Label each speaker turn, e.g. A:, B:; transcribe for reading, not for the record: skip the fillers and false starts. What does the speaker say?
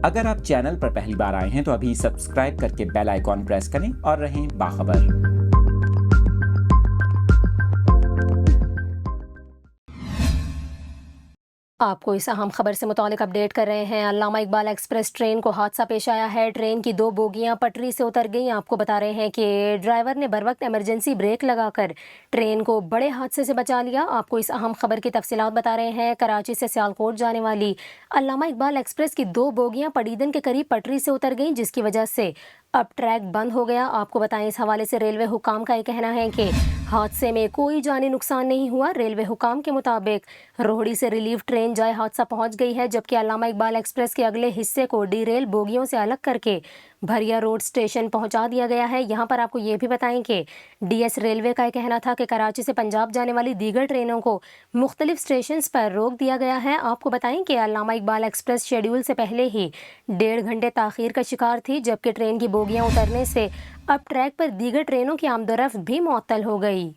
A: اگر آپ چینل پر پہلی بار آئے ہیں تو ابھی سبسکرائب کر کے بیل آئیکن پریس کریں اور رہیں باخبر۔
B: آپ کو اس اہم خبر سے متعلق اپڈیٹ کر رہے ہیں۔ علامہ اقبال ایکسپریس ٹرین کو حادثہ پیش آیا ہے۔ ٹرین کی 2 بوگیاں پٹری سے اتر گئیں۔ آپ کو بتا رہے ہیں کہ ڈرائیور نے بروقت ایمرجنسی بریک لگا کر ٹرین کو بڑے حادثے سے بچا لیا۔ آپ کو اس اہم خبر کی تفصیلات بتا رہے ہیں۔ کراچی سے سیالکوٹ جانے والی علامہ اقبال ایکسپریس کی 2 بوگیاں پڑیدن کے قریب پٹری سے اتر گئیں، جس کی وجہ سے اب ٹریک بند ہو گیا۔ آپ کو بتائیں، اس حوالے سے ریلوے حکام کا یہ کہنا ہے کہ حادثے میں کوئی جانی نقصان نہیں ہوا۔ ریلوے حکام کے مطابق روہڑی سے ریلیف ٹرین جائے حادثہ پہنچ گئی ہے، جبکہ علامہ اقبال ایکسپریس کے اگلے حصے کو ڈی ریل بوگیوں سے الگ کر کے بھریا روڈ اسٹیشن پہنچا دیا گیا ہے۔ یہاں پر آپ کو یہ بھی بتائیں کہ ڈی ایس ریلوے کا یہ کہنا تھا کہ کراچی سے پنجاب جانے والی دیگر ٹرینوں کو مختلف اسٹیشنز پر روک دیا گیا ہے۔ آپ کو بتائیں کہ علامہ اقبال ایکسپریس شیڈول سے پہلے ہی 1.5 گھنٹے تاخیر کا شکار تھی، جبکہ ٹرین کی بوگیاں اترنے سے اب ٹریک پر دیگر ٹرینوں کی آمد و رفت بھی معطل ہو گئی۔